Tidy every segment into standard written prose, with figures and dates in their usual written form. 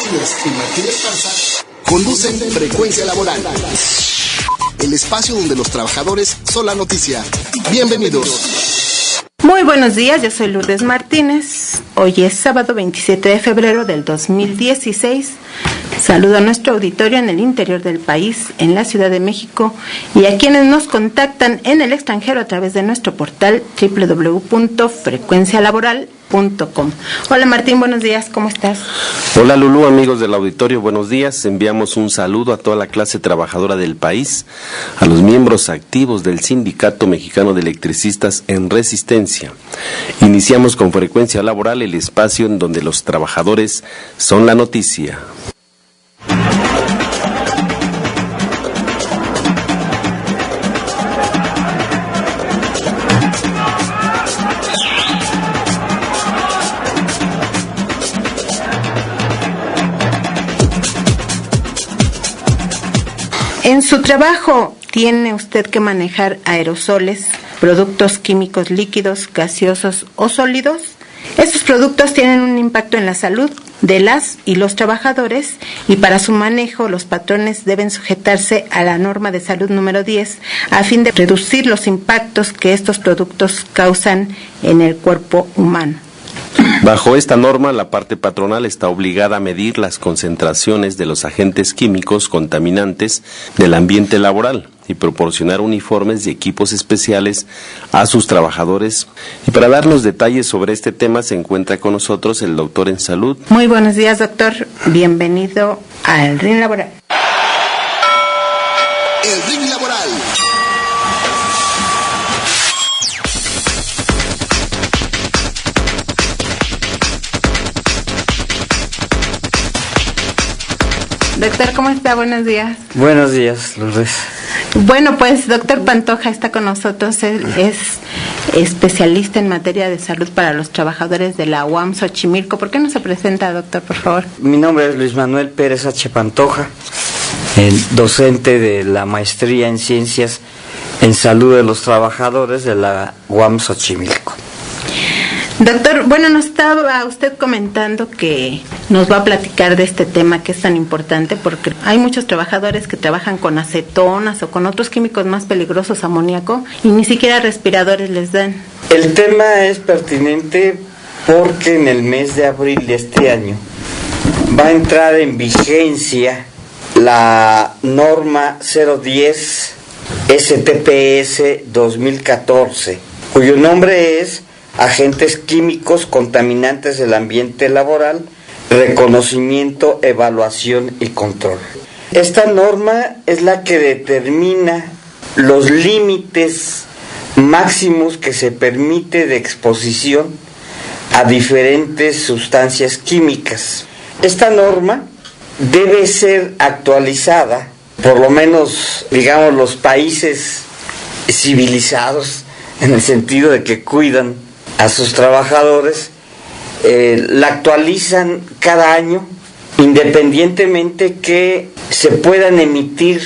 Martínez y Martínez Panza conducen Frecuencia Laboral, el espacio donde los trabajadores son la noticia. Bienvenidos. Muy buenos días, yo soy Lourdes Martínez. Hoy es sábado 27 de febrero del 2016. Saludo a nuestro auditorio en el interior del país, en la Ciudad de México, y a quienes nos contactan en el extranjero a través de nuestro portal www.frecuencialaboral.com. Hola Martín, buenos días, ¿cómo estás? Hola Lulú, amigos del auditorio, buenos días. Enviamos un saludo a toda la clase trabajadora del país, a los miembros activos del Sindicato Mexicano de Electricistas en Resistencia. Iniciamos con Frecuencia Laboral, el espacio en donde los trabajadores son la noticia. En su trabajo tiene usted que manejar aerosoles, productos químicos líquidos, gaseosos o sólidos. Estos productos tienen un impacto en la salud de las y los trabajadores, y para su manejo los patrones deben sujetarse a la norma de salud número 10 a fin de reducir los impactos que estos productos causan en el cuerpo humano. Bajo esta norma, la parte patronal está obligada a medir las concentraciones de los agentes químicos contaminantes del ambiente laboral y proporcionar uniformes y equipos especiales a sus trabajadores. Y para darnos detalles sobre este tema se encuentra con nosotros el doctor en salud. Muy buenos días, doctor. Bienvenido al RIN Laboral. El RIN Laboral. Doctor, ¿cómo está? Buenos días. Buenos días, Lourdes. Bueno, pues doctor Pantoja está con nosotros, es especialista en materia de salud para los trabajadores de la UAM Xochimilco. ¿Por qué no se presenta, doctor, por favor? Mi nombre es Luis Manuel Pérez H. Pantoja, docente de la maestría en Ciencias en Salud de los Trabajadores de la UAM Xochimilco. Doctor, bueno, nos estaba usted comentando que nos va a platicar de este tema que es tan importante, porque hay muchos trabajadores que trabajan con acetonas o con otros químicos más peligrosos, amoníaco, y ni siquiera respiradores les dan. El tema es pertinente porque en el mes de abril de este año va a entrar en vigencia la norma 010 STPS 2014, cuyo nombre es Agentes Químicos Contaminantes del Ambiente Laboral, Reconocimiento, Evaluación y Control. Esta norma es la que determina los límites máximos que se permite de exposición a diferentes sustancias químicas. Esta norma debe ser actualizada, por lo menos, digamos, los países civilizados, en el sentido de que cuidan a sus trabajadores, la actualizan cada año, independientemente que se puedan emitir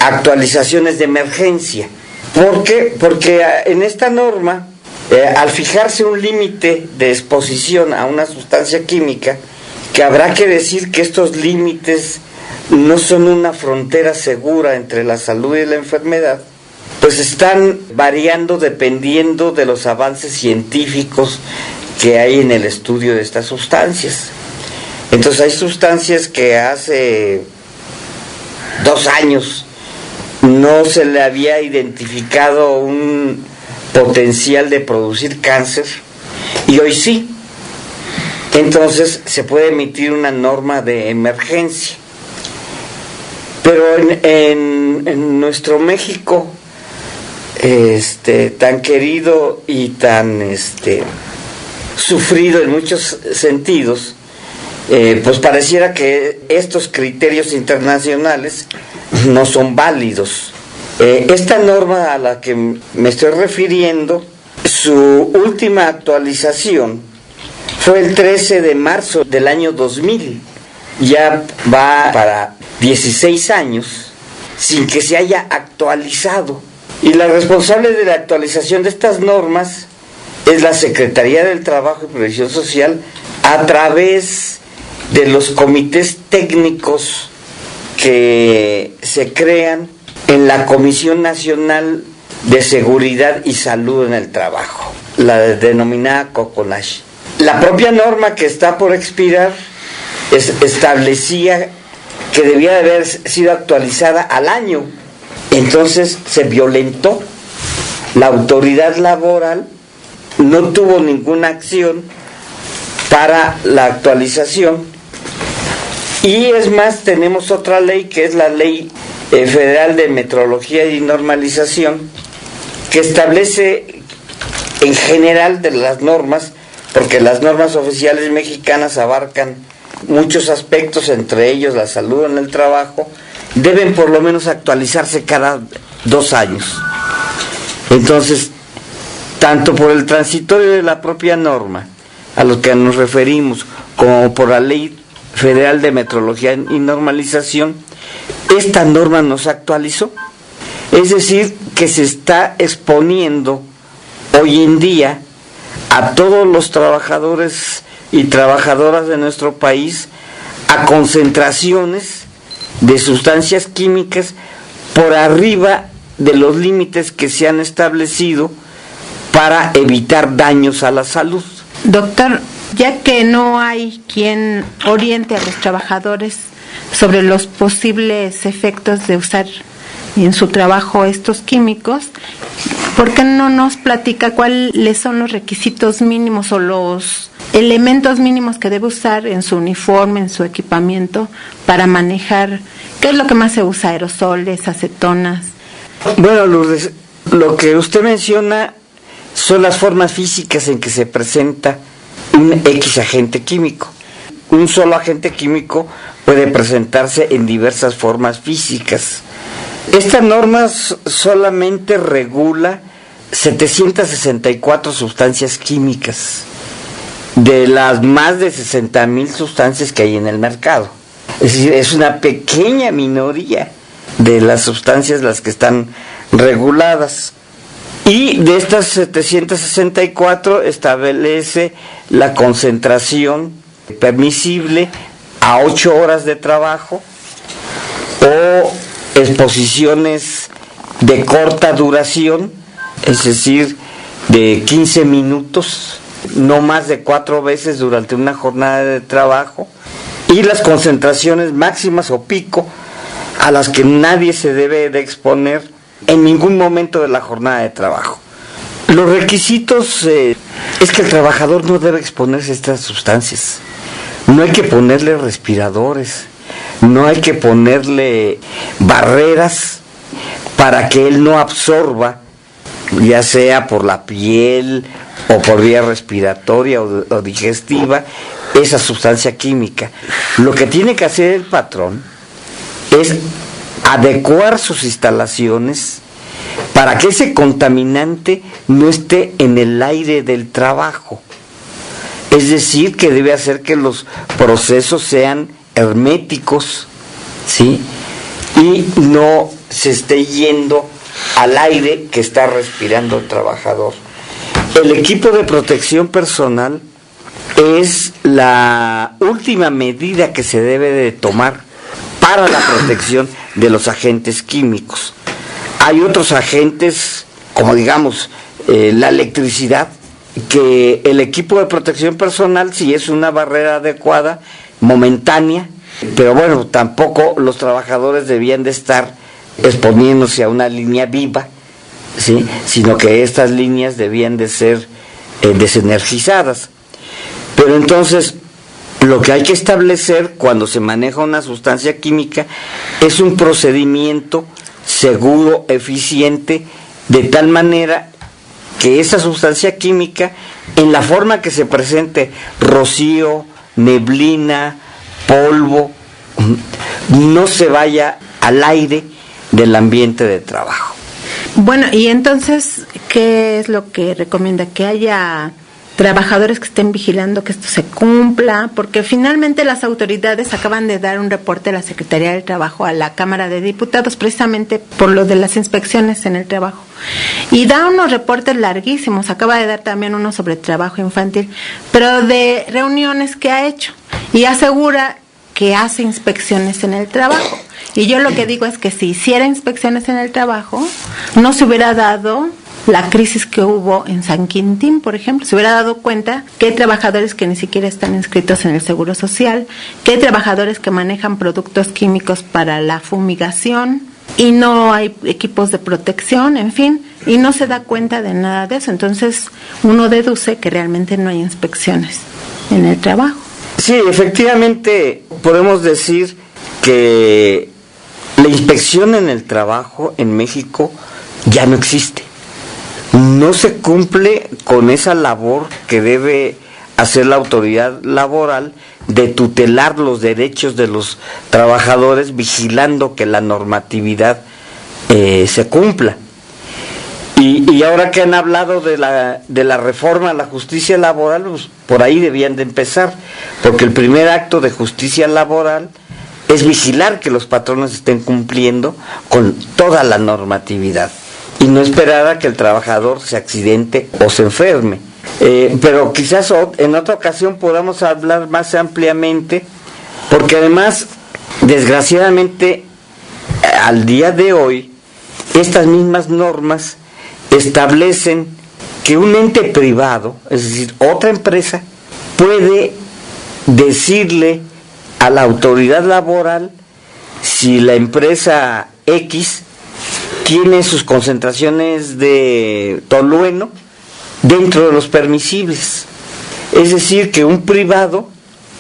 actualizaciones de emergencia. ¿Por qué? Porque en esta norma, al fijarse un límite de exposición a una sustancia química, que habrá que decir que estos límites no son una frontera segura entre la salud y la enfermedad, pues están variando dependiendo de los avances científicos que hay en el estudio de estas sustancias. Entonces hay sustancias que hace 2 años no se le había identificado un potencial de producir cáncer y hoy sí. Entonces se puede emitir una norma de emergencia. Pero en nuestro México, tan querido y tan sufrido en muchos sentidos, pues pareciera que estos criterios internacionales no son válidos. Esta norma a la que me estoy refiriendo, su última actualización fue el 13 de marzo del año 2000. Ya va para 16 años sin que se haya actualizado. Y la responsable de la actualización de estas normas es la Secretaría del Trabajo y Previsión Social a través de los comités técnicos que se crean en la Comisión Nacional de Seguridad y Salud en el Trabajo, la denominada COCONASH. La propia norma que está por expirar establecía que debía de haber sido actualizada al año. Entonces se violentó. La autoridad laboral no tuvo ninguna acción para la actualización. Y es más, tenemos otra ley que es la Ley Federal de Metrología y Normalización, que establece en general de las normas, porque las normas oficiales mexicanas abarcan muchos aspectos, entre ellos la salud en el trabajo, deben por lo menos actualizarse cada 2 años. Entonces, tanto por el transitorio de la propia norma a lo que nos referimos, como por la Ley Federal de Metrología y Normalización, esta norma no se actualizó. Es decir, que se está exponiendo hoy en día a todos los trabajadores y trabajadoras de nuestro país a concentraciones de sustancias químicas por arriba de los límites que se han establecido para evitar daños a la salud. Doctor, ya que no hay quien oriente a los trabajadores sobre los posibles efectos de usar en su trabajo estos químicos, ¿por qué no nos platica cuáles son los requisitos mínimos o los elementos mínimos que debe usar en su uniforme, en su equipamiento, para manejar, qué es lo que más se usa, aerosoles, acetonas? Bueno, Lourdes, lo que usted menciona son las formas físicas en que se presenta un X agente químico. Un solo agente químico puede presentarse en diversas formas físicas. Esta norma solamente regula 764 sustancias químicas de las más de 60,000 sustancias que hay en el mercado. Es decir, es una pequeña minoría de las sustancias las que están reguladas. Y de estas 764 establece la concentración permisible a 8 horas de trabajo o exposiciones de corta duración, es decir, de 15 minutos, no más de 4 veces durante una jornada de trabajo, y las concentraciones máximas o pico a las que nadie se debe de exponer en ningún momento de la jornada de trabajo. Los requisitos es que el trabajador no debe exponerse a estas sustancias. No hay que ponerle respiradores, no hay que ponerle barreras para que él no absorba, ya sea por la piel o por vía respiratoria o digestiva, esa sustancia química. Lo que tiene que hacer el patrón es adecuar sus instalaciones para que ese contaminante no esté en el aire del trabajo. Es decir, que debe hacer que los procesos sean herméticos, ¿sí? Y no se esté yendo al aire que está respirando el trabajador. El equipo de protección personal es la última medida que se debe de tomar para la protección de los agentes químicos. Hay otros agentes, como digamos, la electricidad, que el equipo de protección personal, si es una barrera adecuada, momentánea, pero bueno, tampoco los trabajadores debían de estar exponiéndose a una línea viva, ¿sí? Sino que estas líneas debían de ser desenergizadas. Pero entonces, lo que hay que establecer cuando se maneja una sustancia química es un procedimiento seguro, eficiente, de tal manera que esa sustancia química, en la forma que se presente, rocío, neblina, polvo, no se vaya al aire del ambiente de trabajo. Bueno, y entonces, ¿qué es lo que recomienda? Que haya trabajadores que estén vigilando que esto se cumpla, porque finalmente las autoridades acaban de dar un reporte a la Secretaría del Trabajo, a la Cámara de Diputados, precisamente por lo de las inspecciones en el trabajo, y da unos reportes larguísimos. Acaba de dar también uno sobre trabajo infantil, pero de reuniones que ha hecho, y asegura que hace inspecciones en el trabajo. Y yo lo que digo es que si hiciera inspecciones en el trabajo, no se hubiera dado la crisis que hubo en San Quintín, por ejemplo. Se hubiera dado cuenta que hay trabajadores que ni siquiera están inscritos en el Seguro Social, que hay trabajadores que manejan productos químicos para la fumigación y no hay equipos de protección, en fin, y no se da cuenta de nada de eso. Entonces uno deduce que realmente no hay inspecciones en el trabajo. Sí, efectivamente podemos decir que la inspección en el trabajo en México ya no existe. No se cumple con esa labor que debe hacer la autoridad laboral de tutelar los derechos de los trabajadores, vigilando que la normatividad se cumpla. Y ahora que han hablado de la reforma a la justicia laboral, pues por ahí debían de empezar, porque el primer acto de justicia laboral es vigilar que los patrones estén cumpliendo con toda la normatividad y no esperar a que el trabajador se accidente o se enferme. Pero quizás en otra ocasión podamos hablar más ampliamente, porque además, desgraciadamente, al día de hoy, estas mismas normas establecen que un ente privado, es decir, otra empresa, puede decirle a la autoridad laboral si la empresa X tiene sus concentraciones de tolueno dentro de los permisibles. Es decir, que un privado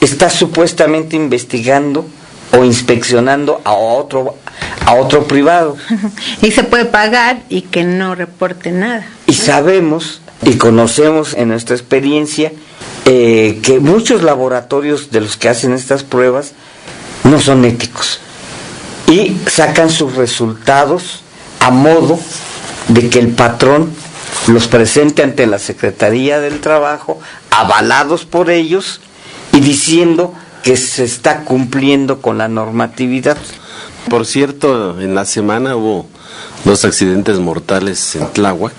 está supuestamente investigando o inspeccionando a otro privado. Y se puede pagar y que no reporte nada. Y sabemos y conocemos en nuestra experiencia que muchos laboratorios de los que hacen estas pruebas no son éticos y sacan sus resultados a modo de que el patrón los presente ante la Secretaría del Trabajo, avalados por ellos y diciendo que se está cumpliendo con la normatividad. Por cierto, en la semana hubo 2 accidentes mortales en Tláhuac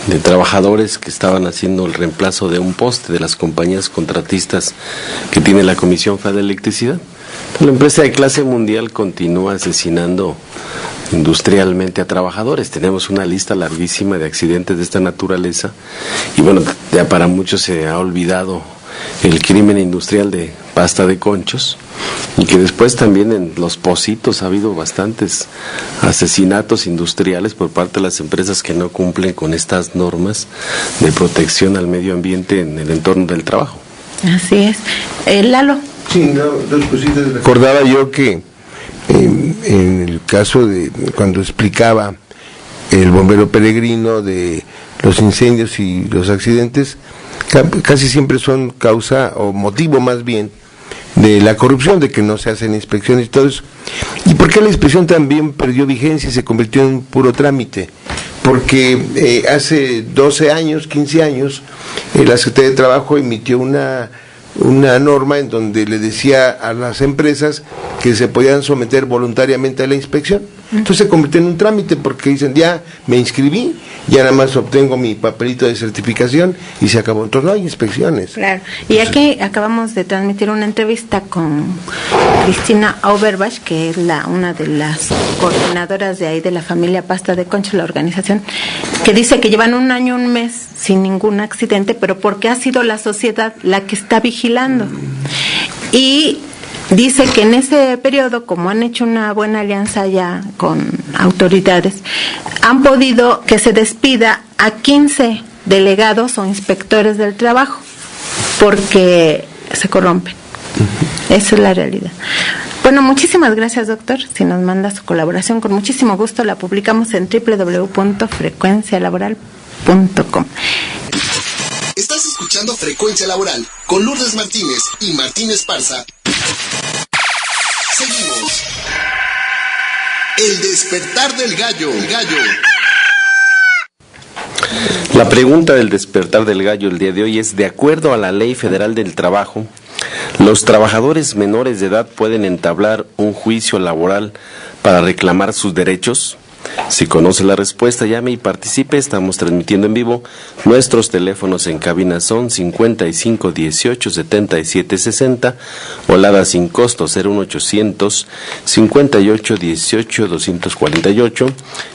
de trabajadores que estaban haciendo el reemplazo de un poste de las compañías contratistas que tiene la Comisión Federal de Electricidad. La empresa de clase mundial continúa asesinando industrialmente a trabajadores. Tenemos una lista larguísima de accidentes de esta naturaleza y bueno, ya para muchos se ha olvidado el crimen industrial de pasta de conchos, y que después también en Los Pocitos ha habido bastantes asesinatos industriales por parte de las empresas que no cumplen con estas normas de protección al medio ambiente en el entorno del trabajo. Así es. Lalo. Sí, no, 2 cositas. Recordaba yo que en el caso de cuando explicaba el bombero peregrino de los incendios y los accidentes, casi siempre son causa o motivo más bien de la corrupción, de que no se hacen inspecciones y todo eso. ¿Y por qué la inspección también perdió vigencia y se convirtió en un puro trámite? Porque hace 12 años, 15 años, la Secretaría de Trabajo emitió una norma en donde le decía a las empresas que se podían someter voluntariamente a la inspección. Entonces se convirtió en un trámite porque dicen, ya me inscribí, ya nada más obtengo mi papelito de certificación y se acabó. Entonces no hay inspecciones. Claro. Y aquí acabamos de transmitir una entrevista con Cristina Auerbach, que es una de las coordinadoras de ahí de la familia Pasta de Conchos, la organización, que dice que llevan 1 año, 1 mes sin ningún accidente, pero porque ha sido la sociedad la que está vigilando. Y dice que en ese periodo, como han hecho una buena alianza ya con autoridades, han podido que se despida a 15 delegados o inspectores del trabajo, porque se corrompen. Esa es la realidad. Bueno, muchísimas gracias, doctor. Si nos manda su colaboración, con muchísimo gusto la publicamos en www.frecuencialaboral.com. Estás escuchando Frecuencia Laboral con Lourdes Martínez y Martín Esparza. Seguimos. El despertar del gallo. La pregunta del despertar del gallo el día de hoy es: de acuerdo a la Ley Federal del Trabajo, ¿los trabajadores menores de edad pueden entablar un juicio laboral para reclamar sus derechos? Si conoce la respuesta, llame y participe. Estamos transmitiendo en vivo. Nuestros teléfonos en cabina son 55 18 77 60 o LADA sin costo 01800 58 18 248,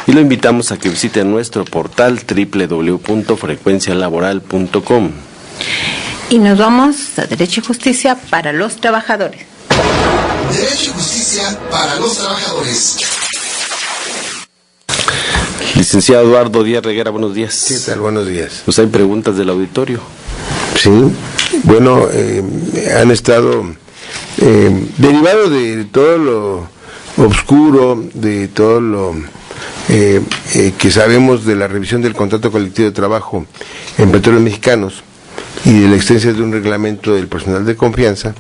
y lo invitamos a que visite nuestro portal www.frecuencialaboral.com. Y nos vamos a Derecho y Justicia para los Trabajadores. Derecho y Justicia para los Trabajadores. Licenciado Eduardo Díaz Reguera, buenos días. ¿Qué tal? Buenos días. Pues hay preguntas del auditorio. Sí, bueno, han estado derivado de todo lo oscuro, de todo lo que sabemos de la revisión del contrato colectivo de trabajo en Petróleos Mexicanos y de la existencia de un reglamento del personal de confianza,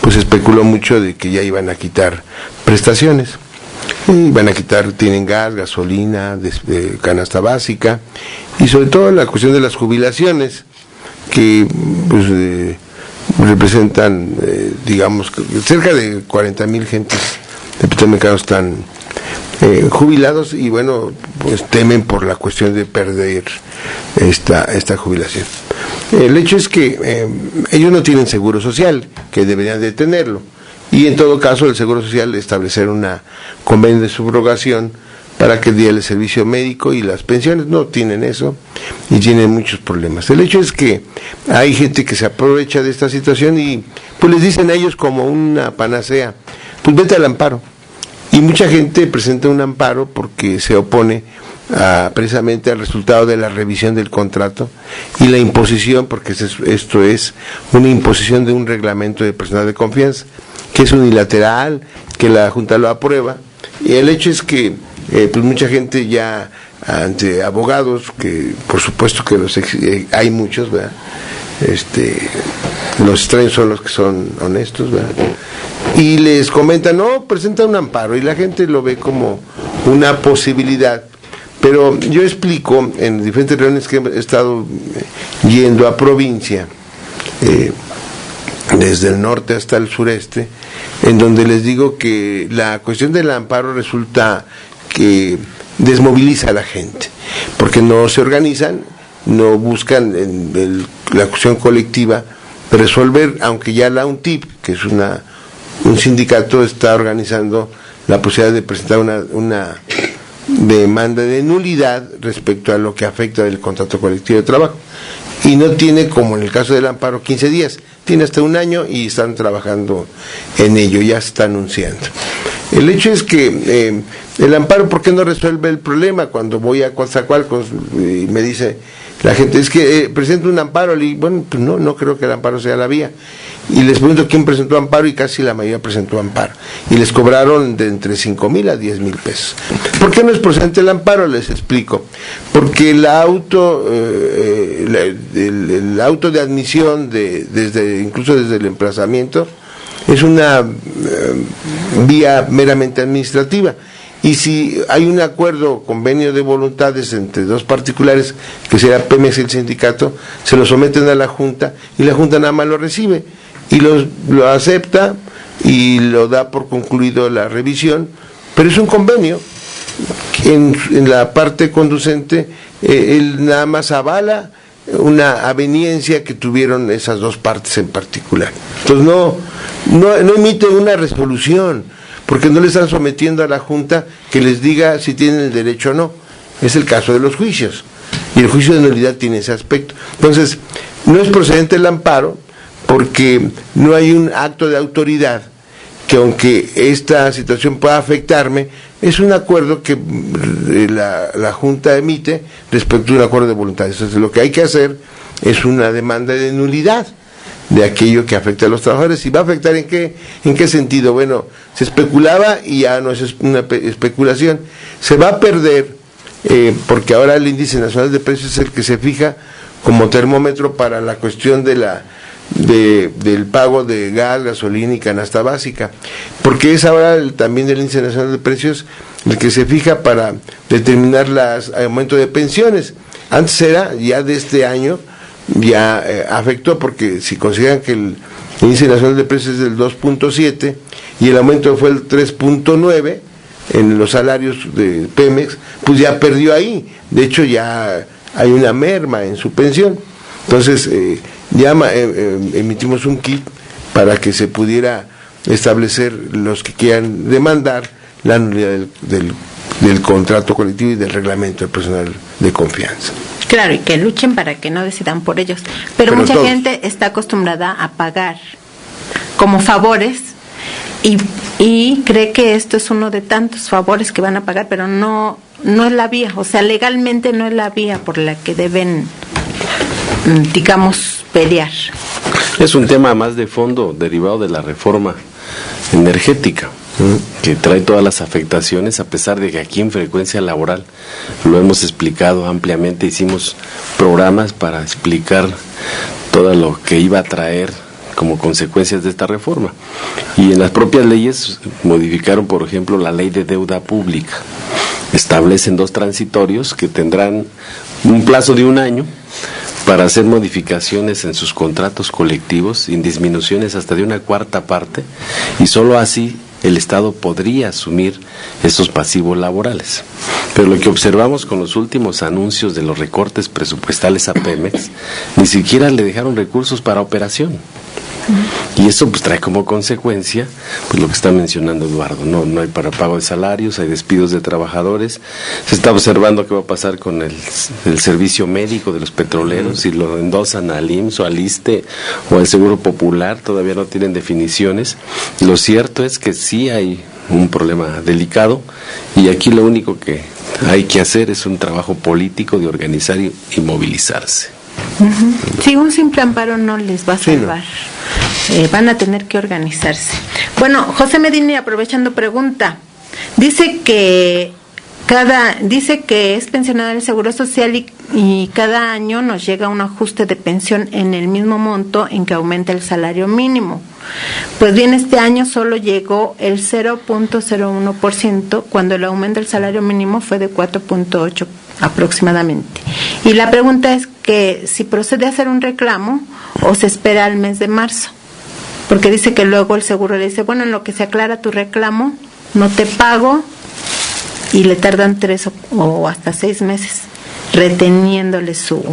pues especuló mucho de que ya iban a quitar prestaciones. Van a quitar, tienen gas, gasolina, canasta básica, y sobre todo la cuestión de las jubilaciones, que pues, representan, digamos, cerca de 40,000 gentes de Petróleos Mexicanos están jubilados, y bueno, pues temen por la cuestión de perder esta jubilación. El hecho es que ellos no tienen seguro social, que deberían de tenerlo, y en todo caso el Seguro Social establecer una convenio de subrogación para que dé el servicio médico, y las pensiones no tienen eso y tienen muchos problemas. El hecho es que hay gente que se aprovecha de esta situación y pues les dicen a ellos como una panacea, pues vete al amparo. Y mucha gente presenta un amparo porque se opone precisamente al resultado de la revisión del contrato y la imposición, porque esto es una imposición de un reglamento de personal de confianza, que es unilateral, que la Junta lo aprueba, y el hecho es que pues mucha gente ya ante abogados, que por supuesto que hay muchos, ¿verdad? Los extraños son los que son honestos, ¿verdad? Y les comentan, no, presenta un amparo, y la gente lo ve como una posibilidad. Pero yo explico en diferentes reuniones que he estado yendo a provincia, desde el norte hasta el sureste, en donde les digo que la cuestión del amparo resulta que desmoviliza a la gente, porque no se organizan, no buscan en la cuestión colectiva resolver, aunque ya la UNTIP, que es un sindicato, está organizando la posibilidad de presentar una demanda de nulidad respecto a lo que afecta el contrato colectivo de trabajo, y no tiene, como en el caso del amparo, 15 días, tiene hasta un año, y están trabajando en ello, ya se está anunciando. El hecho es que el amparo, ¿por qué no resuelve el problema? Cuando voy a Coatzacoalcos y me dice la gente, es que presento un amparo, y bueno, pues no creo que el amparo sea la vía. Y les pregunto quién presentó amparo, y casi la mayoría presentó amparo, y les cobraron de entre 5,000 a 10,000 pesos. ¿Por qué no es procedente el amparo? Les explico. Porque el auto de admisión incluso desde el emplazamiento es una vía meramente administrativa, y si hay un acuerdo, convenio de voluntades entre dos particulares, que será Pemex y el sindicato, se lo someten a la Junta, y la Junta nada más lo recibe y lo acepta y lo da por concluido la revisión, pero es un convenio. En la parte conducente, él nada más avala una aveniencia que tuvieron esas dos partes en particular. Entonces no emite una resolución, porque no le están sometiendo a la Junta que les diga si tienen el derecho o no. Es el caso de los juicios, y el juicio de nulidad tiene ese aspecto. Entonces, no es procedente el amparo, porque no hay un acto de autoridad que, aunque esta situación pueda afectarme, es un acuerdo que la Junta emite respecto a un acuerdo de voluntades. Entonces, lo que hay que hacer es una demanda de nulidad de aquello que afecta a los trabajadores. ¿Y va a afectar en qué sentido? Bueno, se especulaba, y ya no es una especulación, se va a perder, porque ahora el índice nacional de precios es el que se fija como termómetro para la cuestión del pago de gas, gasolina y canasta básica, porque es ahora también el índice nacional de precios el que se fija para determinar el aumento de pensiones. Antes era, ya de este año, ya afectó, porque si consideran que el índice nacional de precios es del 2.7 y el aumento fue el 3.9, en los salarios de Pemex, pues ya perdió ahí. De hecho, ya hay una merma en su pensión. Entonces, emitimos un kit para que se pudiera establecer los que quieran demandar la nulidad del contrato colectivo y del reglamento del personal de confianza. Claro, y que luchen para que no decidan por ellos. Pero mucha gente está acostumbrada a pagar como favores y cree que esto es uno de tantos favores que van a pagar, pero no es la vía, o sea, legalmente no es la vía por la que deben, digamos, pelear. Es un tema más de fondo derivado de la reforma energética, que trae todas las afectaciones, a pesar de que aquí en Frecuencia Laboral lo hemos explicado ampliamente, hicimos programas para explicar todo lo que iba a traer como consecuencias de esta reforma. Y en las propias leyes modificaron, por ejemplo, la ley de deuda pública. Establecen 2 transitorios que tendrán un plazo de 1 año para hacer modificaciones en sus contratos colectivos, sin disminuciones hasta de 1/4 parte, y solo así el Estado podría asumir esos pasivos laborales. Pero lo que observamos con los últimos anuncios de los recortes presupuestales a Pemex, ni siquiera le dejaron recursos para operación. Y eso pues trae como consecuencia pues lo que está mencionando Eduardo, no hay para pago de salarios, hay despidos de trabajadores, se está observando qué va a pasar con el servicio médico de los petroleros, si lo endosan al IMSS o al ISSSTE o al Seguro Popular, todavía no tienen definiciones. Lo cierto es que sí hay un problema delicado y aquí lo único que hay que hacer es un trabajo político de organizar y movilizarse. Sí, un simple amparo no les va a salvar. Van a tener que organizarse. Bueno, José Medina, aprovechando pregunta, dice que es pensionado del Seguro Social y cada año nos llega un ajuste de pensión en el mismo monto en que aumenta el salario mínimo. Pues bien, este año solo llegó el 0.01% cuando el aumento del salario mínimo fue de 4.8 aproximadamente. Y la pregunta es que si procede a hacer un reclamo o se espera al mes de marzo, porque dice que luego el seguro le dice, bueno, en lo que se aclara tu reclamo, no te pago, y le tardan 3 o hasta 6 meses reteniéndole su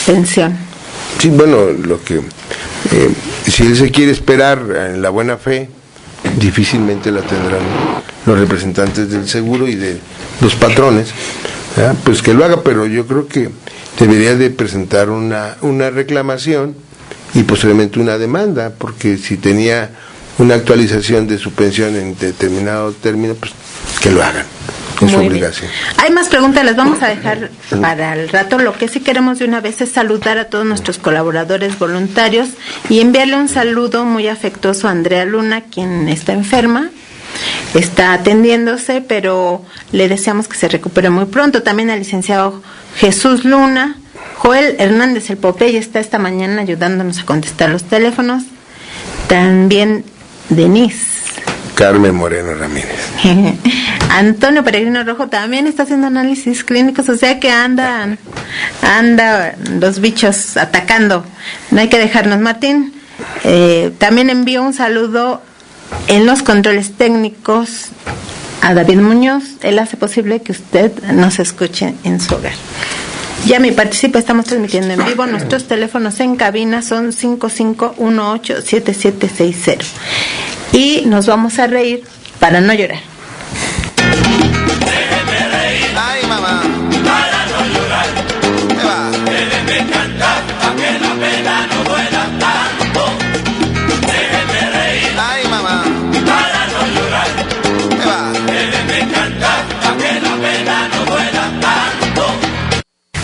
pensión. Sí, bueno, lo que si él se quiere esperar en la buena fe, difícilmente la tendrán los representantes del seguro y de los patrones, pues que lo haga, pero yo creo que debería de presentar una reclamación y posteriormente una demanda, porque si tenía una actualización de su pensión en determinado término, pues que lo hagan, es su obligación. Hay más preguntas, las vamos a dejar para el rato. Lo que sí queremos de una vez es saludar a todos nuestros colaboradores voluntarios y enviarle un saludo muy afectuoso a Andrea Luna, quien está enferma, está atendiéndose, pero le deseamos que se recupere muy pronto. También al licenciado Jesús Luna, Joel Hernández el Popeye está esta mañana ayudándonos a contestar los teléfonos. También Denise. Carmen Moreno Ramírez. Antonio Peregrino Rojo también está haciendo análisis clínicos, o sea que anda los bichos atacando. No hay que dejarnos. Martín también envío un saludo en los controles técnicos a David Muñoz. Él hace posible que usted nos escuche en su hogar. Llame y participe, estamos transmitiendo en vivo. Nuestros teléfonos en cabina son 5518-7760. Y nos vamos a reír para no llorar. Déjeme reír. Ay, mamá. Para no llorar. ¿Qué va? Déjeme cantar, para que la pena no duela tanto. Déjeme reír. Ay, mamá. Para no llorar. ¿Qué va? Déjeme cantar, para que la pena no duela tanto.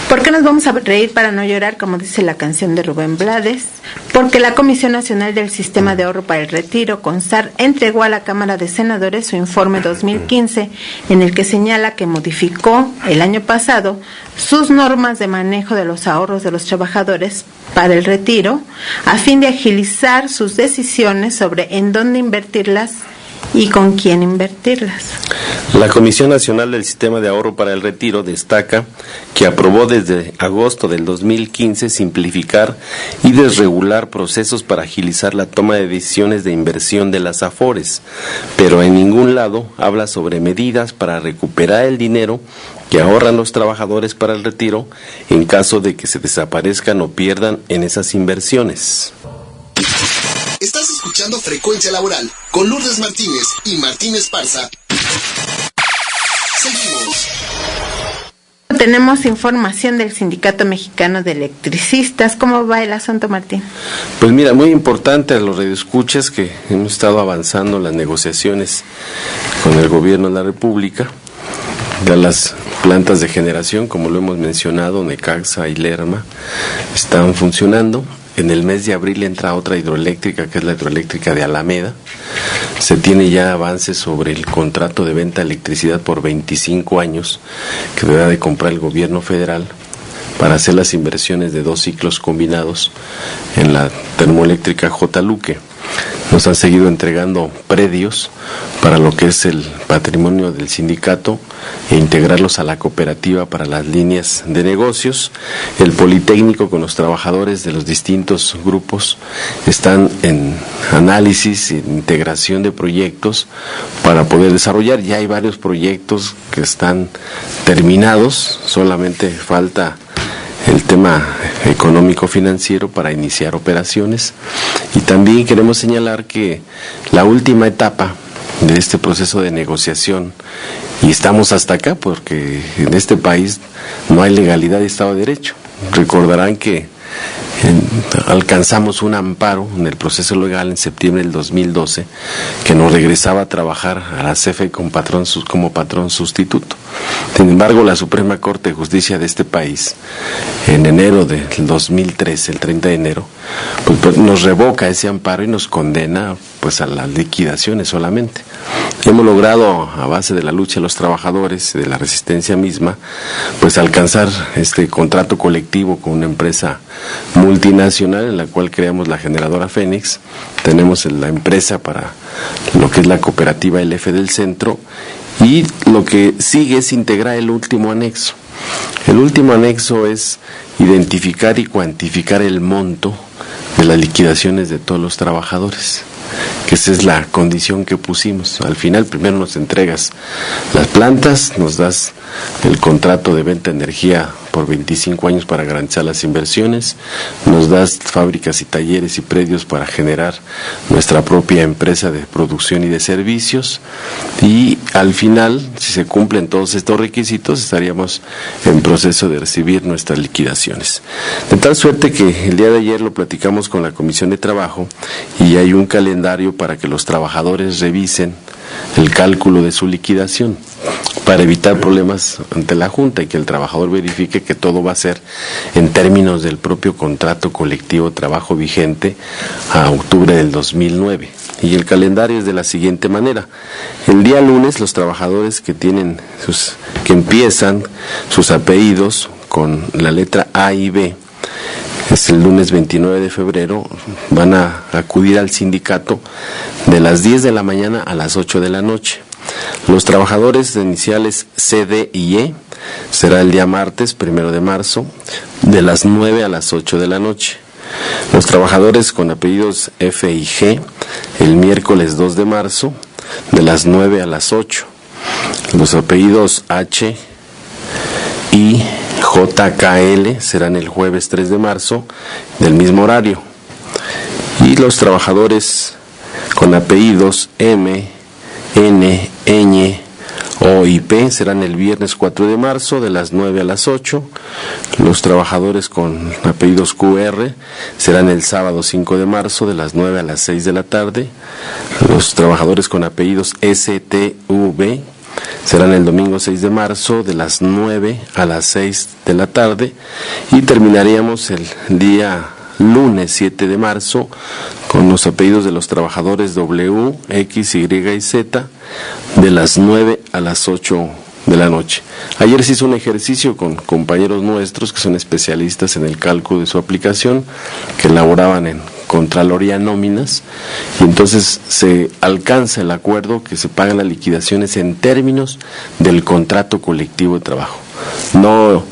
¿Por qué nos vamos a reír para no llorar? Como dice la canción de Rubén Blades. Porque la Comisión Nacional del Sistema de Ahorro para el Retiro, CONSAR, entregó a la Cámara de Senadores su informe 2015, en el que señala que modificó el año pasado sus normas de manejo de los ahorros de los trabajadores para el retiro, a fin de agilizar sus decisiones sobre en dónde invertirlas y con quién invertirlas. La Comisión Nacional del Sistema de Ahorro para el Retiro destaca que aprobó desde agosto del 2015 simplificar y desregular procesos para agilizar la toma de decisiones de inversión de las AFORES, pero en ningún lado habla sobre medidas para recuperar el dinero que ahorran los trabajadores para el retiro en caso de que se desaparezcan o pierdan en esas inversiones. Estás escuchando Frecuencia Laboral con Lourdes Martínez y Martín Esparza. Seguimos. Tenemos información del Sindicato Mexicano de Electricistas. ¿Cómo va el asunto, Martín? Pues mira, muy importante a los radioescuchas que hemos estado avanzando en las negociaciones con el gobierno de la República. Ya las plantas de generación, como lo hemos mencionado, Necaxa y Lerma, están funcionando. En el mes de abril entra otra hidroeléctrica, que es la hidroeléctrica de Alameda. Se tiene ya avances sobre el contrato de venta de electricidad por 25 años que deberá de comprar el gobierno federal para hacer las inversiones de 2 ciclos combinados en la termoeléctrica Jotaluque. Nos han seguido entregando predios para lo que es el patrimonio del sindicato e integrarlos a la cooperativa para las líneas de negocios. El Politécnico con los trabajadores de los distintos grupos están en análisis e integración de proyectos para poder desarrollar. Ya hay varios proyectos que están terminados, solamente falta el tema económico-financiero para iniciar operaciones. Y también queremos señalar que la última etapa de este proceso de negociación, y estamos hasta acá porque en este país no hay legalidad y Estado de Derecho. Recordarán que alcanzamos un amparo en el proceso legal en septiembre del 2012 que nos regresaba a trabajar a la CFE como patrón sustituto. Sin embargo, la Suprema Corte de Justicia de este país, en enero del 2013, el 30 de enero, pues nos revoca ese amparo y nos condena pues a las liquidaciones solamente. Hemos logrado, a base de la lucha de los trabajadores, de la resistencia misma, pues alcanzar este contrato colectivo con una empresa multinacional en la cual creamos la generadora Fénix. Tenemos la empresa para lo que es la cooperativa LF del Centro, y lo que sigue es integrar el último anexo. El último anexo es identificar y cuantificar el monto de las liquidaciones de todos los trabajadores, que esa es la condición que pusimos. Al final, primero nos entregas las plantas, nos das el contrato de venta de energía por 25 años para garantizar las inversiones, nos das fábricas y talleres y predios para generar nuestra propia empresa de producción y de servicios, y al final, si se cumplen todos estos requisitos, estaríamos en proceso de recibir nuestras liquidaciones. De tal suerte que el día de ayer lo platicamos con la Comisión de Trabajo y hay un calendario para que los trabajadores revisen el cálculo de su liquidación, para evitar problemas ante la Junta y que el trabajador verifique que todo va a ser en términos del propio contrato colectivo de trabajo vigente a octubre del 2009. Y el calendario es de la siguiente manera: el día lunes, los trabajadores que empiezan sus apellidos con la letra A y B, es el lunes 29 de febrero, van a acudir al sindicato de las 10 de la mañana a las 8 de la noche. Los trabajadores de iniciales C, D y E será el día martes 1 de marzo, de las 9 a las 8 de la noche. Los trabajadores con apellidos F y G el miércoles 2 de marzo, de las 9 a las 8. Los apellidos H y JKL serán el jueves 3 de marzo, del mismo horario. Y los trabajadores con apellidos M, N, Ñ, O y P serán el viernes 4 de marzo, de las 9 a las 8. Los trabajadores con apellidos QR serán el sábado 5 de marzo, de las 9 a las 6 de la tarde. Los trabajadores con apellidos S, T, U, V serán el domingo 6 de marzo, de las 9 a las 6 de la tarde. Y terminaríamos el día lunes 7 de marzo con los apellidos de los trabajadores W, X, Y y Z, de las 9 a las 8 de la noche. Ayer se hizo un ejercicio con compañeros nuestros que son especialistas en el cálculo de su aplicación, que elaboraban en Contraloría Nóminas, y entonces se alcanza el acuerdo que se pagan las liquidaciones en términos del contrato colectivo de trabajo, no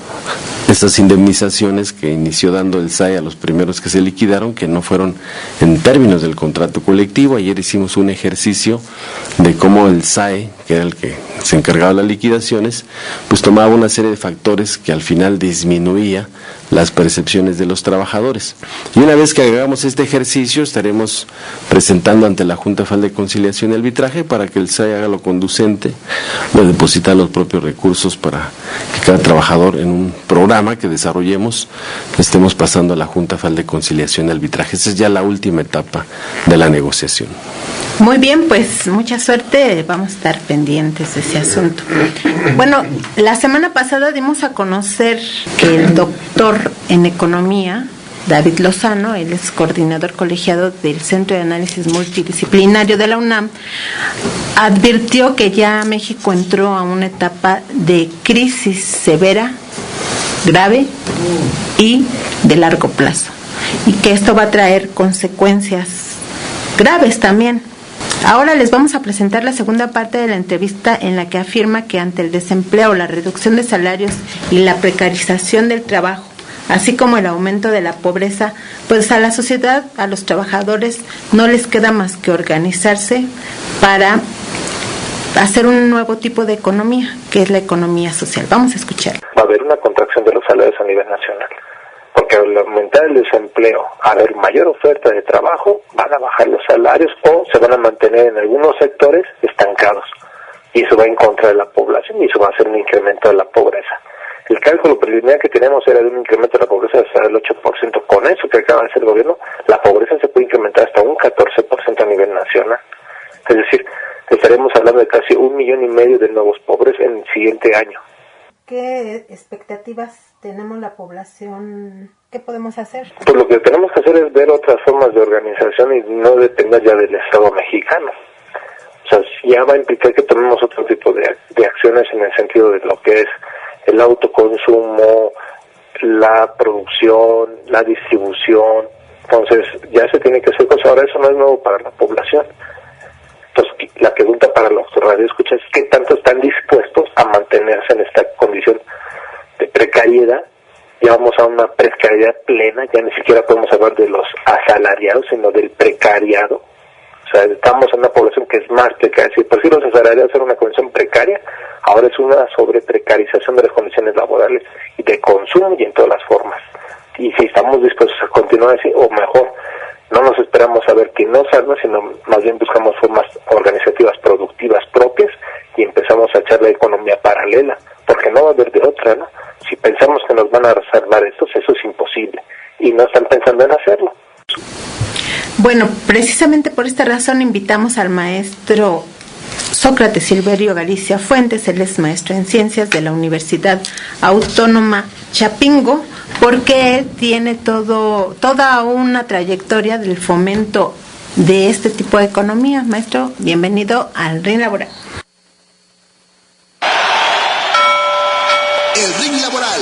estas indemnizaciones que inició dando el SAE a los primeros que se liquidaron, que no fueron en términos del contrato colectivo. Ayer hicimos un ejercicio de cómo el SAE, que era el que se encargaba de las liquidaciones, pues tomaba una serie de factores que al final disminuía las percepciones de los trabajadores. Y una vez que hagamos este ejercicio, estaremos presentando ante la Junta Federal de Conciliación y Arbitraje para que el SAE haga lo conducente de depositar los propios recursos para que cada trabajador en un programa que desarrollemos estemos pasando a la Junta Federal de Conciliación y Arbitraje. Esa es ya la última etapa de la negociación. Muy bien, pues mucha suerte, vamos a estar pendientes de ese asunto. Bueno, la semana pasada dimos a conocer que el doctor en economía, David Lozano, él es coordinador colegiado del Centro de Análisis Multidisciplinario de la UNAM, advirtió que ya México entró a una etapa de crisis severa, grave y de largo plazo, y que esto va a traer consecuencias graves también. Ahora les vamos a presentar la segunda parte de la entrevista, en la que afirma que ante el desempleo, la reducción de salarios y la precarización del trabajo, así como el aumento de la pobreza, pues a la sociedad, a los trabajadores, no les queda más que organizarse para hacer un nuevo tipo de economía, que es la economía social. Vamos a escuchar. Va a haber una contracción de los salarios a nivel nacional, porque al aumentar el desempleo, a haber mayor oferta de trabajo, van a bajar los salarios o se van a mantener en algunos sectores estancados, y eso va en contra de la población y eso va a ser un incremento de la pobreza. El cálculo preliminar que tenemos era de un incremento de la pobreza hasta el 8%. Con eso que acaba de hacer el gobierno, la pobreza se puede incrementar hasta un 14% a nivel nacional. Es decir, estaremos hablando de casi 1,5 millones de nuevos pobres en el siguiente año. ¿Qué expectativas tenemos la población? ¿Qué podemos hacer? Pues lo que tenemos que hacer es ver otras formas de organización y no depender ya del Estado mexicano. O sea, ya va a implicar que tomemos otro tipo de acciones en el sentido de lo que es el autoconsumo, la producción, la distribución. Entonces ya se tiene que hacer cosas. Ahora eso no es nuevo para la población. Entonces la pregunta para los radioescuchas es ¿qué tanto están dispuestos a mantenerse en esta condición de precariedad? Ya vamos a una precariedad plena, ya ni siquiera podemos hablar de los asalariados, sino del precariado. O sea, estamos en una población que es más precaria. Si por sí los asalariados eran una condición precaria, ahora es una sobreprecarización de las condiciones laborales y de consumo y en todas las formas. Y si estamos dispuestos a continuar así, o mejor, no nos esperamos a ver quién nos salva, sino más bien buscamos formas organizativas productivas propias y empezamos a echar la economía paralela, porque no va a haber de otra, ¿no? Si pensamos que nos van a salvar estos, eso es imposible, y no están pensando en hacerlo. Bueno, precisamente por esta razón invitamos al maestro Sócrates Silverio Galicia Fuentes. Él es maestro en ciencias de la Universidad Autónoma Chapingo, porque él tiene toda una trayectoria del fomento de este tipo de economía. Maestro, bienvenido al Ring Laboral. El Ring Laboral.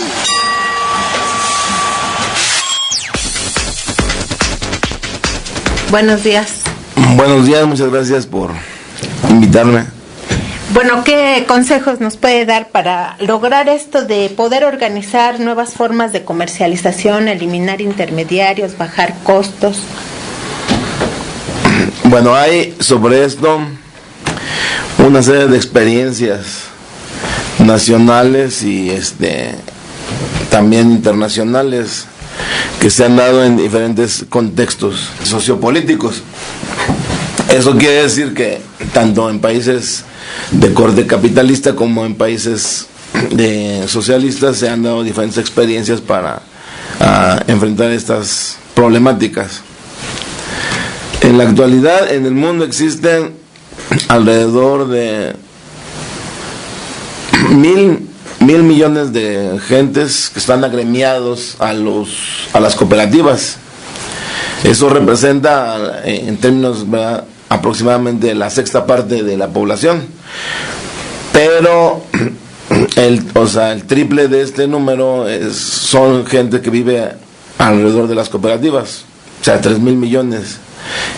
Buenos días. Buenos días, muchas gracias por invitarme. Bueno, ¿qué consejos nos puede dar para lograr esto de poder organizar nuevas formas de comercialización, eliminar intermediarios, bajar costos? Bueno, hay sobre esto una serie de experiencias nacionales y también internacionales que se han dado en diferentes contextos sociopolíticos. Eso quiere decir que tanto en países de corte capitalista como en países socialistas se han dado diferentes experiencias para enfrentar estas problemáticas. En la actualidad en el mundo existen alrededor de 1,000 millones de gentes que están agremiados a las cooperativas. Eso representa en términos, ¿verdad?, aproximadamente la sexta parte de la población, pero el triple de este número son gente que vive alrededor de las cooperativas. o sea, 3,000 millones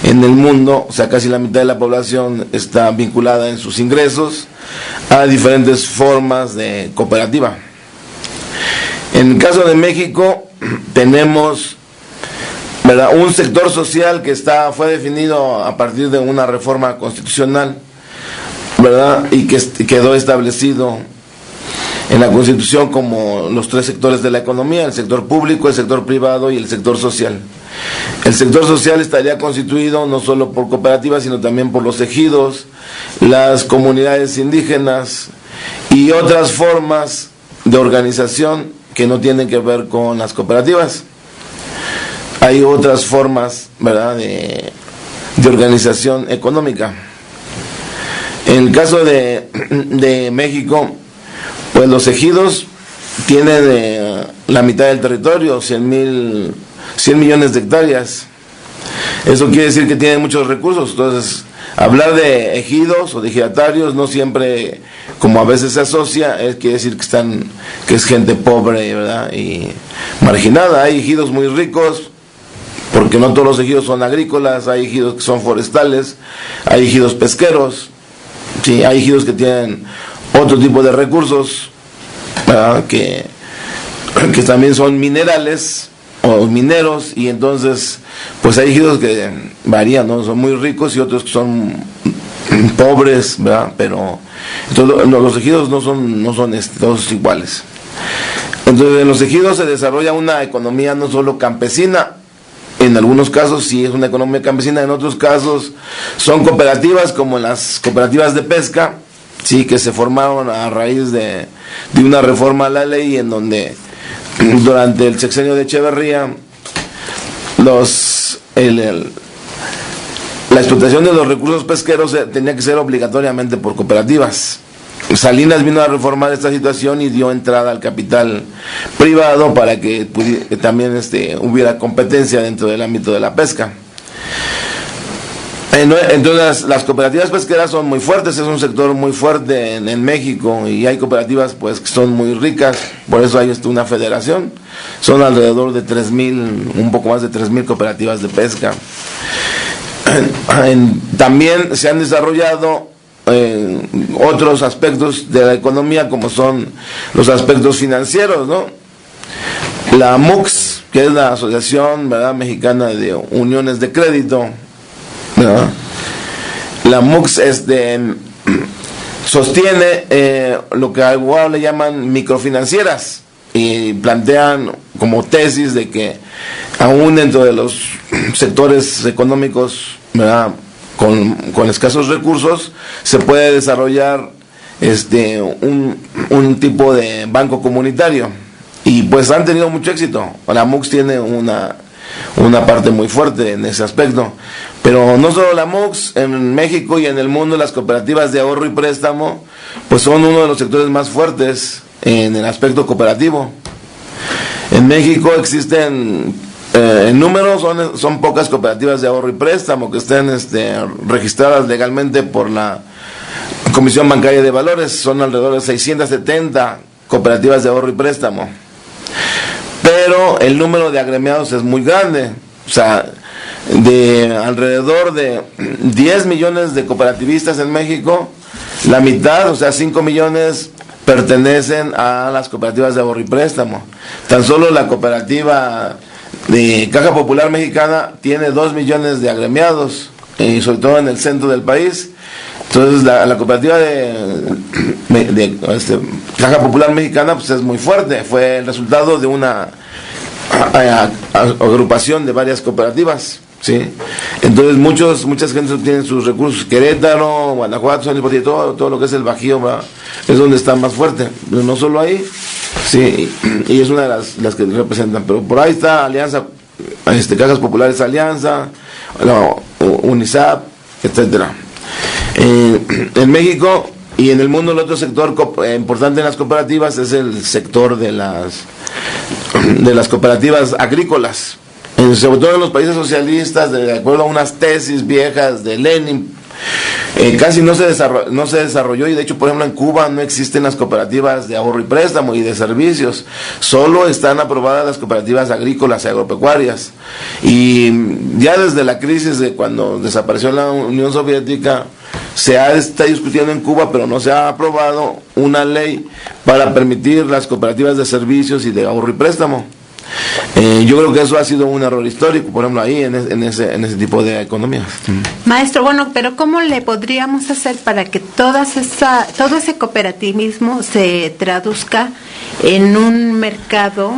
en el mundo, o sea, casi la mitad de la población está vinculada en sus ingresos a diferentes formas de cooperativa. En el caso de México tenemos, ¿verdad?, un sector social que fue definido a partir de una reforma constitucional, ¿verdad?, y que quedó establecido en la Constitución como los 3 sectores de la economía: el sector público, el sector privado y el sector social. El sector social estaría constituido no solo por cooperativas, sino también por los ejidos, las comunidades indígenas y otras formas de organización que no tienen que ver con las cooperativas. Hay otras formas, ¿verdad?, de organización económica. En el caso de México, pues los ejidos tienen la mitad del territorio, 100 millones de hectáreas. Eso quiere decir que tienen muchos recursos. Entonces, hablar de ejidos o de ejidatarios no siempre, como a veces se asocia, quiere decir que es gente pobre, ¿verdad?, y marginada. Hay ejidos muy ricos, porque no todos los ejidos son agrícolas. Hay ejidos que son forestales, hay ejidos pesqueros, sí, hay ejidos que tienen otro tipo de recursos, ¿verdad?, que también son minerales o mineros, y entonces pues hay ejidos que varían, ¿no? Son muy ricos y otros que son pobres, ¿verdad? Pero entonces, los ejidos no son todos iguales. Entonces en los ejidos se desarrolla una economía no solo campesina. En algunos casos sí es una economía campesina, en otros casos son cooperativas, como las cooperativas de pesca, sí, que se formaron a raíz de una reforma a la ley, en donde durante el sexenio de Echeverría la explotación de los recursos pesqueros tenía que ser obligatoriamente por cooperativas. Salinas vino a reformar esta situación y dio entrada al capital privado para que también hubiera competencia dentro del ámbito de la pesca. Entonces las cooperativas pesqueras son muy fuertes, es un sector muy fuerte en México, y hay cooperativas pues que son muy ricas, por eso hay una federación. Son alrededor de 3,000, un poco más de 3,000 cooperativas de pesca. También se han desarrollado otros aspectos de la economía, como son los aspectos financieros, ¿no? La MUX, que es la Asociación, ¿verdad?, Mexicana de Uniones de Crédito, ¿verdad? La MUX sostiene lo que ahora le llaman microfinancieras, y plantean como tesis de que aún dentro de los sectores económicos, ¿verdad?, con escasos recursos, se puede desarrollar un tipo de banco comunitario, y pues han tenido mucho éxito. La MUX tiene una parte muy fuerte en ese aspecto, pero no solo la MUX, en México y en el mundo las cooperativas de ahorro y préstamo pues son uno de los sectores más fuertes en el aspecto cooperativo. En México existen en número son pocas cooperativas de ahorro y préstamo que estén registradas legalmente por la Comisión Bancaria de Valores. Son alrededor de 670 cooperativas de ahorro y préstamo, pero el número de agremiados es muy grande. O sea, de alrededor de 10 millones de cooperativistas en México, la mitad, o sea 5 millones, pertenecen a las cooperativas de ahorro y préstamo. Tan solo la cooperativa de Caja Popular Mexicana tiene 2 millones de agremiados, y sobre todo en el centro del país. Entonces la cooperativa de Caja Popular Mexicana pues es muy fuerte, fue el resultado de una agrupación de varias cooperativas, ¿sí? Entonces muchas gentes tienen sus recursos. Querétaro, Guanajuato, San Luis Potosí, todo lo que es el Bajío, ¿verdad?, es donde está más fuerte, pero no solo ahí, sí, y es una de las que representan. Pero por ahí está Alianza, Cajas Populares Alianza, UNISAP, etcétera. En México y en el mundo, el otro sector importante en las cooperativas es el sector de las cooperativas agrícolas, sobre todo en los países socialistas, de acuerdo a unas tesis viejas de Lenin, casi no se desarrolló, y de hecho, por ejemplo, en Cuba no existen las cooperativas de ahorro y préstamo y de servicios, solo están aprobadas las cooperativas agrícolas y agropecuarias. Y ya desde la crisis de cuando desapareció la Unión Soviética, está discutiendo en Cuba, pero no se ha aprobado una ley para permitir las cooperativas de servicios y de ahorro y préstamo. Yo creo que eso ha sido un error histórico, por ejemplo, ahí en ese tipo de economías. Maestro, bueno, pero ¿cómo le podríamos hacer para que todo ese cooperativismo se traduzca en un mercado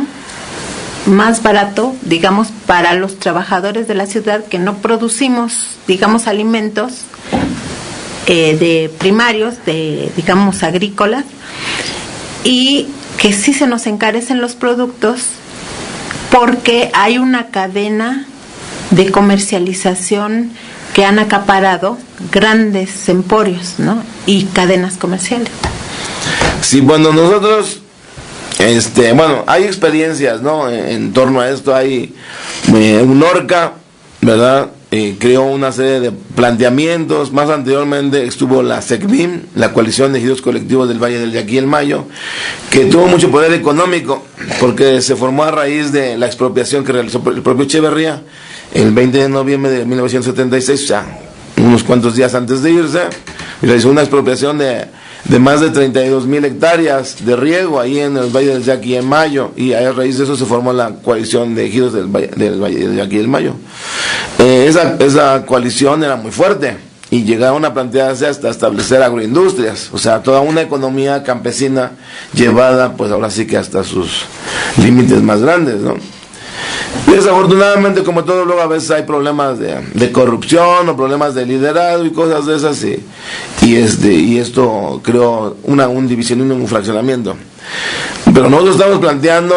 más barato, digamos, para los trabajadores de la ciudad que no producimos, digamos, alimentos de primarios, digamos, agrícolas, y que sí se nos encarecen los productos porque hay una cadena de comercialización que han acaparado grandes emporios, ¿no? Y cadenas comerciales. Sí, bueno, nosotros, hay experiencias, ¿no? En torno a esto hay UNORCA, ¿verdad? Creó una serie de planteamientos. Más anteriormente estuvo la SECBIM, la Coalición de Ejidos Colectivos del Valle del Yaqui y el Mayo, que tuvo mucho poder económico porque se formó a raíz de la expropiación que realizó el propio Echeverría el 20 de noviembre de 1976, o sea, unos cuantos días antes de irse, y realizó una expropiación de más de 32,000 hectáreas de riego ahí en el Valle del Yaqui y el Mayo, y a raíz de eso se formó la Coalición de Ejidos del Valle del Yaqui y el Mayo. Esa coalición era muy fuerte y llegaron a plantearse hasta establecer agroindustrias, o sea, toda una economía campesina llevada, pues ahora sí que hasta sus límites más grandes, ¿no? Desafortunadamente, como todo, luego a veces hay problemas de corrupción o problemas de liderazgo y cosas de esas, y esto creó un divisionismo, un fraccionamiento. Pero nosotros estamos planteando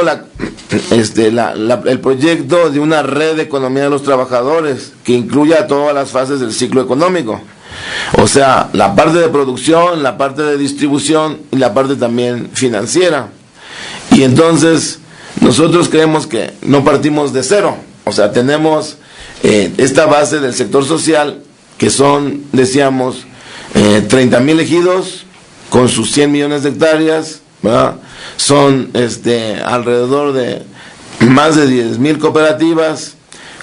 el proyecto de una red de economía de los trabajadores que incluya todas las fases del ciclo económico. O sea, la parte de producción, la parte de distribución y la parte también financiera. Y entonces nosotros creemos que no partimos de cero. O sea, tenemos esta base del sector social, que son, decíamos, 30,000 ejidos con sus 100 millones de hectáreas, ¿verdad? Son alrededor de más de 10,000 cooperativas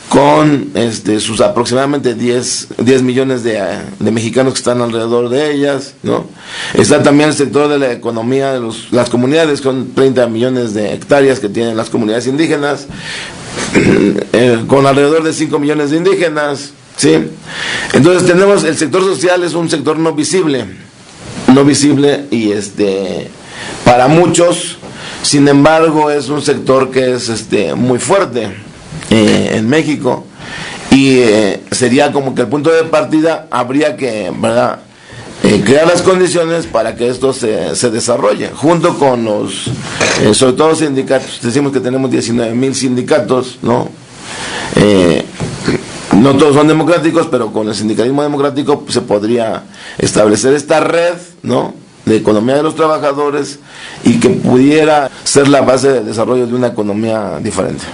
con sus aproximadamente 10 millones de mexicanos que están alrededor de ellas, ¿no? Está también el sector de la economía de las comunidades, con 30 millones de hectáreas que tienen las comunidades indígenas, con alrededor de 5 millones de indígenas, ¿sí? Entonces tenemos, el sector social es un sector no visible y para muchos, sin embargo, es un sector que es muy fuerte en México, y sería como que el punto de partida habría que, ¿verdad?, crear las condiciones para que esto se desarrolle, junto con los, sobre todo sindicatos. Decimos que tenemos 19,000 sindicatos, ¿no? No todos son democráticos, pero con el sindicalismo democrático se podría establecer esta red, ¿no?, de economía de los trabajadores, y que pudiera ser la base de desarrollo de una economía diferente.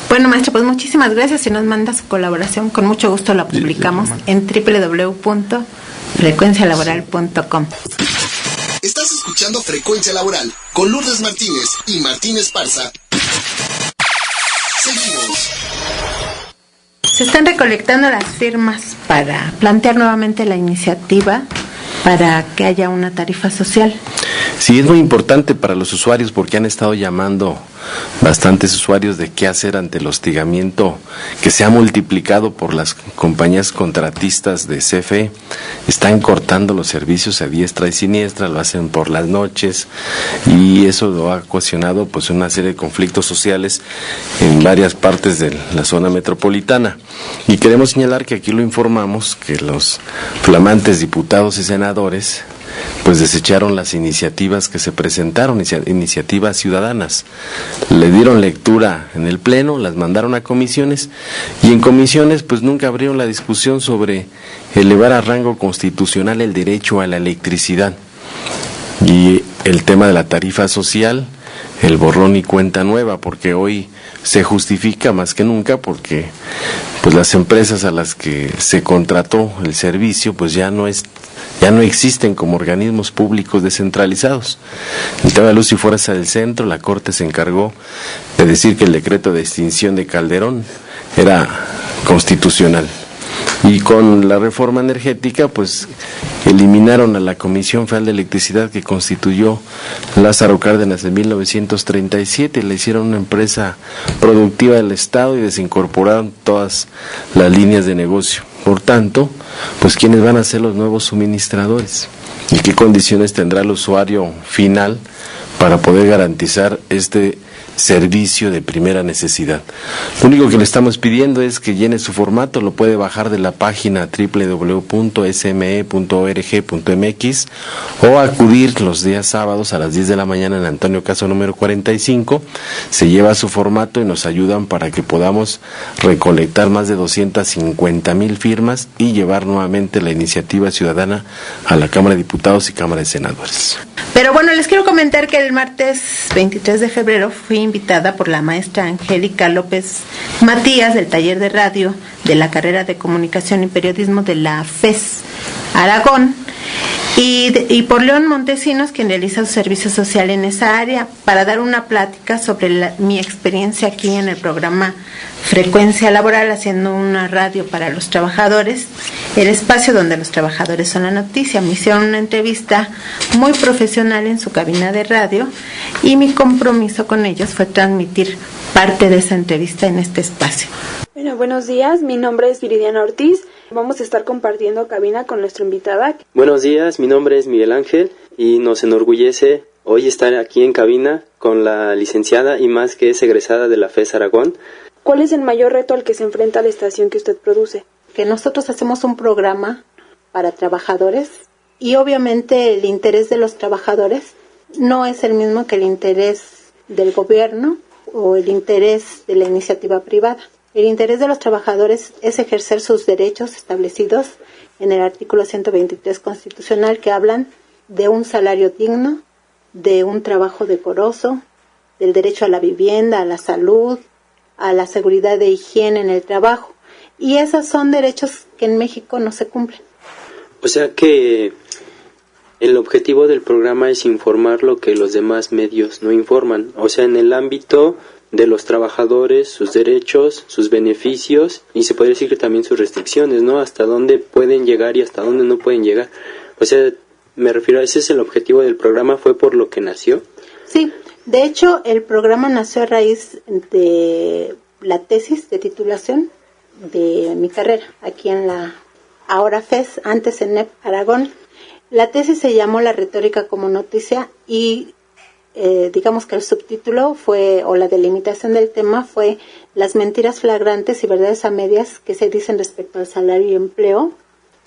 Bueno, maestro, pues muchísimas gracias. Si nos manda su colaboración, con mucho gusto la publicamos en www.frecuencialaboral.com. Estás escuchando Frecuencia Laboral con Lourdes Martínez y Martín Esparza. Seguimos. Se están recolectando las firmas para plantear nuevamente la iniciativa para que haya una tarifa social. Sí, es muy importante para los usuarios, porque han estado llamando bastantes usuarios de qué hacer ante el hostigamiento que se ha multiplicado por las compañías contratistas de CFE. Están cortando los servicios a diestra y siniestra, lo hacen por las noches, y eso lo ha ocasionado pues una serie de conflictos sociales en varias partes de la zona metropolitana. Y queremos señalar que aquí lo informamos, que los flamantes diputados y senadores pues desecharon las iniciativas que se presentaron, iniciativas ciudadanas. Le dieron lectura en el Pleno, las mandaron a comisiones, y en comisiones pues nunca abrieron la discusión sobre elevar a rango constitucional el derecho a la electricidad. Y el tema de la tarifa social el borrón y cuenta nueva, porque hoy se justifica más que nunca porque pues las empresas a las que se contrató el servicio pues ya no existen como organismos públicos descentralizados. El tema de Luz y Fuerza del Centro, la Corte se encargó de decir que el decreto de extinción de Calderón era constitucional. Y con la reforma energética, pues eliminaron a la Comisión Federal de Electricidad que constituyó Lázaro Cárdenas en 1937, le hicieron una empresa productiva del Estado y desincorporaron todas las líneas de negocio. Por tanto, pues ¿quiénes van a ser los nuevos suministradores? ¿Y qué condiciones tendrá el usuario final para poder garantizar este servicio de primera necesidad? Lo único que le estamos pidiendo es que llene su formato, lo puede bajar de la página www.sme.org.mx o acudir los días sábados a las 10 de la mañana en Antonio Caso número 45, se lleva su formato y nos ayudan para que podamos recolectar más de 250,000 firmas y llevar nuevamente la iniciativa ciudadana a la Cámara de Diputados y Cámara de Senadores. Pero bueno, les quiero comentar que el martes 23 de febrero fui invitada por la maestra Angélica López Matías del taller de radio de la carrera de Comunicación y Periodismo de la FES Aragón y por León Montesinos, quien realiza su servicio social en esa área, para dar una plática sobre mi experiencia aquí en el programa Frecuencia Laboral, haciendo una radio para los trabajadores, el espacio donde los trabajadores son la noticia. Me hicieron una entrevista muy profesional en su cabina de radio y mi compromiso con ellos fue transmitir parte de esa entrevista en este espacio. Bueno, buenos días, mi nombre es Viridiana Ortiz. Vamos a estar compartiendo cabina con nuestra invitada. Buenos días, mi nombre es Miguel Ángel y nos enorgullece hoy estar aquí en cabina con la licenciada y más que es egresada de la FES Aragón. ¿Cuál es el mayor reto al que se enfrenta la estación que usted produce? Que nosotros hacemos un programa para trabajadores y obviamente el interés de los trabajadores no es el mismo que el interés del gobierno o el interés de la iniciativa privada. El interés de los trabajadores es ejercer sus derechos establecidos en el artículo 123 constitucional, que hablan de un salario digno, de un trabajo decoroso, del derecho a la vivienda, a la salud, a la seguridad de higiene en el trabajo. Y esos son derechos que en México no se cumplen. O sea que el objetivo del programa es informar lo que los demás medios no informan. O sea, en el ámbito de los trabajadores, sus derechos, sus beneficios y se podría decir que también sus restricciones, ¿no? Hasta dónde pueden llegar y hasta dónde no pueden llegar. O sea, me refiero a ese es el objetivo del programa, ¿fue por lo que nació? Sí, de hecho el programa nació a raíz de la tesis de titulación de mi carrera aquí en la ahora FES, antes en NEP Aragón. La tesis se llamó La retórica como noticia y digamos que el subtítulo fue, o la delimitación del tema fue las mentiras flagrantes y verdades a medias que se dicen respecto al salario y empleo.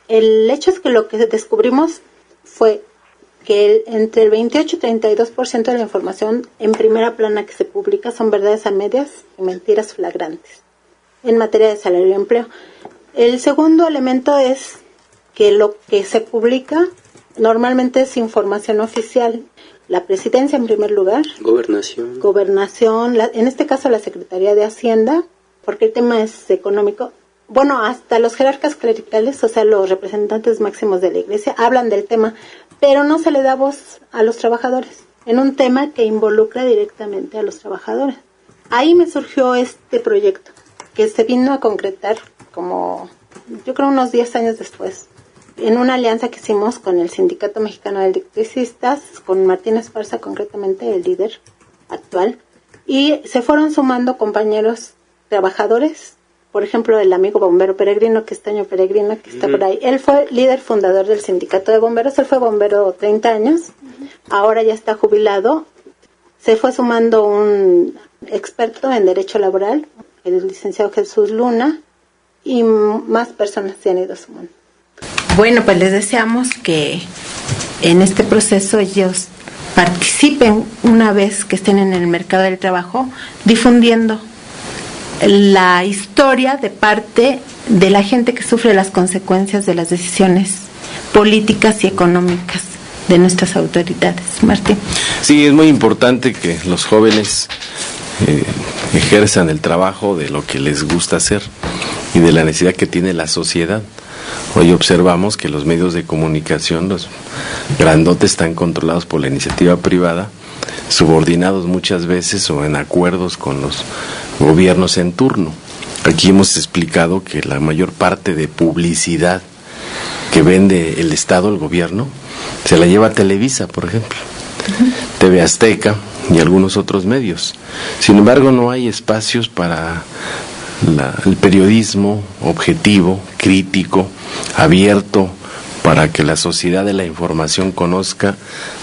El hecho es que lo que descubrimos fue que entre el 28 y 32% de la información en primera plana que se publica son verdades a medias y mentiras flagrantes en materia de salario y empleo. El segundo elemento es que lo que se publica normalmente es información oficial. La presidencia en primer lugar. Gobernación, en este caso la Secretaría de Hacienda, porque el tema es económico. Bueno, hasta los jerarcas clericales, o sea, los representantes máximos de la Iglesia, hablan del tema, pero no se le da voz a los trabajadores, en un tema que involucra directamente a los trabajadores. Ahí me surgió este proyecto, que se vino a concretar como, yo creo, unos 10 años después, en una alianza que hicimos con el Sindicato Mexicano de Electricistas, con Martín Esparza concretamente, el líder actual, y se fueron sumando compañeros trabajadores, por ejemplo el amigo bombero Peregrino, que está por ahí, él fue líder fundador del Sindicato de Bomberos, él fue bombero 30 años, ahora ya está jubilado. Se fue sumando un experto en derecho laboral, el licenciado Jesús Luna, y más personas se han ido sumando. Bueno, pues les deseamos que en este proceso ellos participen una vez que estén en el mercado del trabajo, difundiendo la historia de parte de la gente que sufre las consecuencias de las decisiones políticas y económicas de nuestras autoridades. Martín. Sí, es muy importante que los jóvenes ejerzan el trabajo de lo que les gusta hacer y de la necesidad que tiene la sociedad. Hoy observamos que los medios de comunicación, los grandotes, están controlados por la iniciativa privada, subordinados muchas veces o en acuerdos con los gobiernos en turno. Aquí hemos explicado que la mayor parte de publicidad que vende el Estado, el gobierno, se la lleva a Televisa, por ejemplo, TV Azteca y algunos otros medios. Sin embargo, no hay espacios para el periodismo objetivo, crítico, abierto, para que la sociedad de la información conozca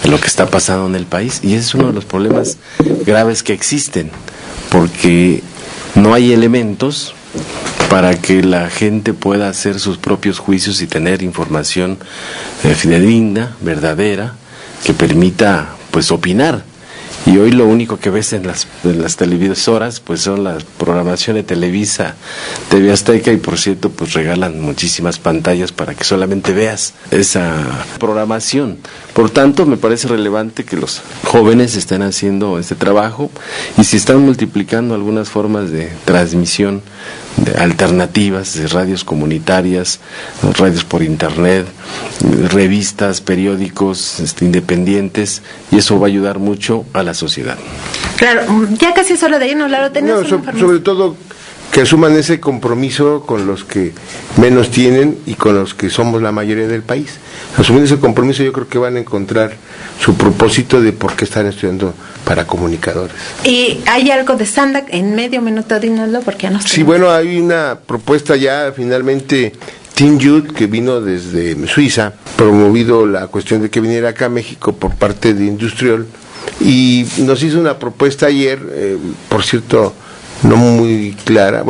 lo que está pasando en el país. Y ese es uno de los problemas graves que existen, porque no hay elementos para que la gente pueda hacer sus propios juicios y tener información fidedigna, verdadera, que permita pues opinar. Y hoy lo único que ves en las televisoras pues son la programación de Televisa, TV Azteca, y por cierto pues regalan muchísimas pantallas para que solamente veas esa programación. Por tanto, me parece relevante que los jóvenes estén haciendo este trabajo y si están multiplicando algunas formas de transmisión de alternativas, de radios comunitarias, radios por internet, revistas, periódicos independientes, y eso va a ayudar mucho a la sociedad. Claro, ya casi es hora de irnos, Lalo. ¿Tenemos sobre todo que asuman ese compromiso con los que menos tienen y con los que somos la mayoría del país. Asumiendo ese compromiso, yo creo que van a encontrar su propósito de por qué están estudiando para comunicadores. ¿Y hay algo de SANDAC en medio minuto? Dínoslo, porque ya no. Sí, bueno, hay una propuesta ya finalmente. Team Youth, que vino desde Suiza, promovido la cuestión de que viniera acá a México por parte de Industrial, y nos hizo una propuesta ayer, por cierto, no muy clara,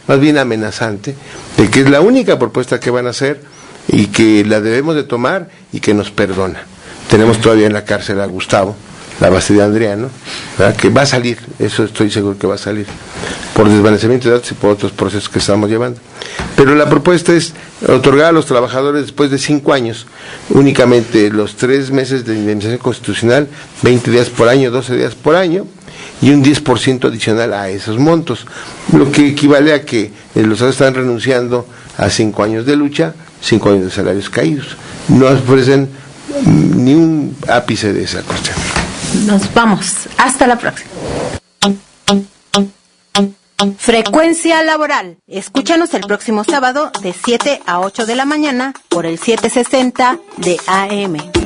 más bien amenazante, de que es la única propuesta que van a hacer y que la debemos de tomar y que nos perdona. Tenemos todavía en la cárcel a Gustavo, la base de Adriano, ¿verdad? Que va a salir, eso estoy seguro que va a salir, por desvanecimiento de datos y por otros procesos que estamos llevando. Pero la propuesta es otorgar a los trabajadores después de 5 años únicamente los 3 meses de indemnización constitucional, 20 días por año, 12 días por año, y un 10% adicional a esos montos, lo que equivale a que los trabajadores están renunciando a 5 años de lucha, 5 años de salarios caídos. No ofrecen ni un ápice de esa cuestión. Nos vamos. Hasta la próxima. Frecuencia laboral. Escúchanos el próximo sábado de 7 a 8 de la mañana por el 760 de AM.